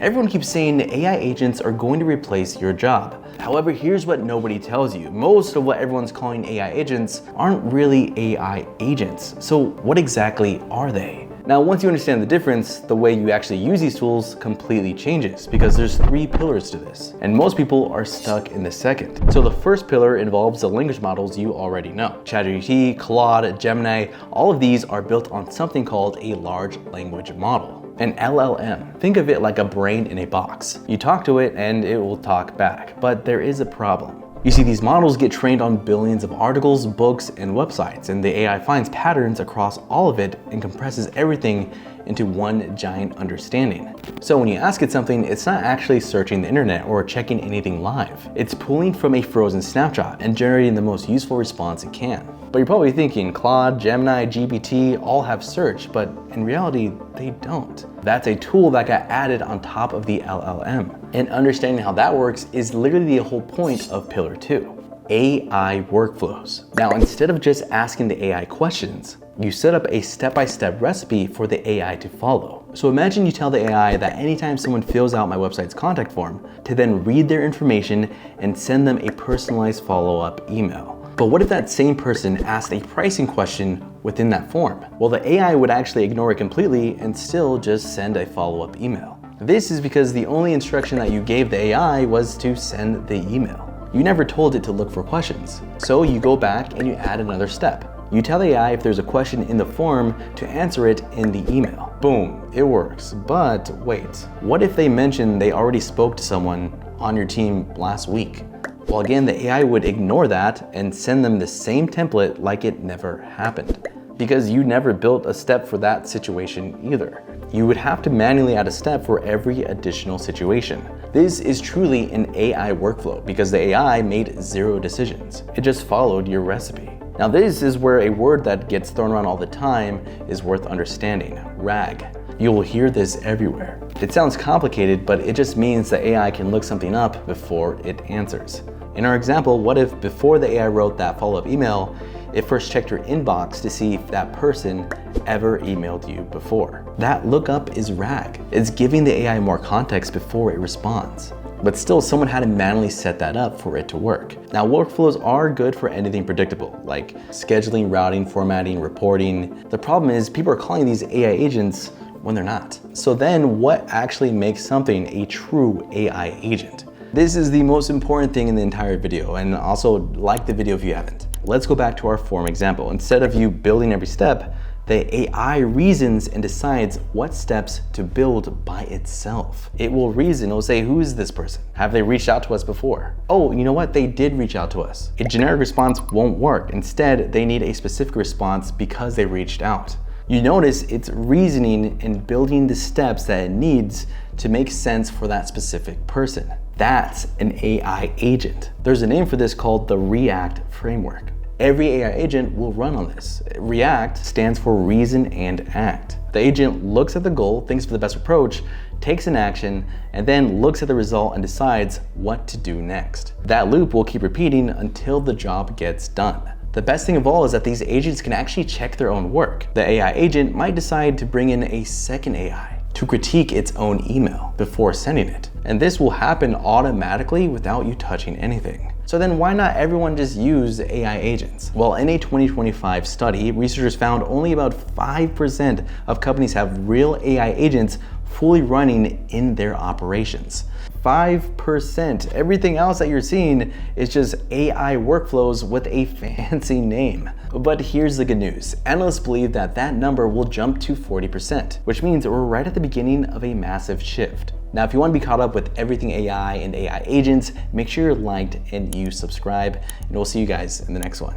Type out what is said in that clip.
Everyone keeps saying AI agents are going to replace your job. However, here's what nobody tells you. Most of what everyone's calling AI agents aren't really AI agents. So what exactly are they? Now, once you understand the difference, the way you actually use these tools completely changes because there's 3 pillars to this, and most people are stuck in the second. So the first pillar involves the language models you already know. ChatGPT, Claude, Gemini, all of these are built on something called a large language model. An LLM. Think of it like a brain in a box. You talk to it and it will talk back, but there is a problem. You see, these models get trained on billions of articles, books, and websites, and the AI finds patterns across all of it and compresses everything into one giant understanding. So when you ask it something, it's not actually searching the internet or checking anything live. It's pulling from a frozen snapshot and generating the most useful response it can. But you're probably thinking Claude, Gemini, GPT all have search, but in reality, they don't. That's a tool that got added on top of the LLM. And understanding how that works is literally the whole point of Pillar 2, AI workflows. Now, instead of just asking the AI questions, you set up a step-by-step recipe for the AI to follow. So imagine you tell the AI that anytime someone fills out my website's contact form, to then read their information and send them a personalized follow-up email. But what if that same person asked a pricing question within that form? Well, the AI would actually ignore it completely and still just send a follow-up email. This is because the only instruction that you gave the AI was to send the email. You never told it to look for questions. So you go back and you add another step. You tell the AI if there's a question in the form to answer it in the email. Boom, it works. But wait, what if they mention they already spoke to someone on your team last week? Well, again, the AI would ignore that and send them the same template like it never happened, because you never built a step for that situation either. You would have to manually add a step for every additional situation. This is truly an AI workflow because the AI made 0 decisions. It just followed your recipe. Now, this is where a word that gets thrown around all the time is worth understanding: RAG. You will hear this everywhere. It sounds complicated, but it just means the AI can look something up before it answers. In our example, what if before the AI wrote that follow-up email, it first checked your inbox to see if that person ever emailed you before? That lookup is RAG. It's giving the AI more context before it responds. But still, someone had to manually set that up for it to work. Now, workflows are good for anything predictable, like scheduling, routing, formatting, reporting. The problem is people are calling these AI agents when they're not. So then what actually makes something a true AI agent? This is the most important thing in the entire video, and also like the video if you haven't. Let's go back to our form example. Instead of you building every step, the AI reasons and decides what steps to build by itself. It will reason, it will say, who is this person? Have they reached out to us before? Oh, you know what? They did reach out to us. A generic response won't work. Instead, they need a specific response because they reached out. You notice it's reasoning and building the steps that it needs to make sense for that specific person. That's an AI agent. There's a name for this called the React framework. Every AI agent will run on this. React stands for reason and act. The agent looks at the goal, thinks of the best approach, takes an action, and then looks at the result and decides what to do next. That loop will keep repeating until the job gets done. The best thing of all is that these agents can actually check their own work. The AI agent might decide to bring in a second AI to critique its own email before sending it. And this will happen automatically without you touching anything. So then why not everyone just use AI agents? Well, in a 2025 study, researchers found only about 5% of companies have real AI agents fully running in their operations. 5%. Everything else that you're seeing is just AI workflows with a fancy name. But here's the good news. Analysts believe that that number will jump to 40%, which means we're right at the beginning of a massive shift. Now, if you want to be caught up with everything AI and AI agents, make sure you're liked and you subscribe, and we'll see you guys in the next one.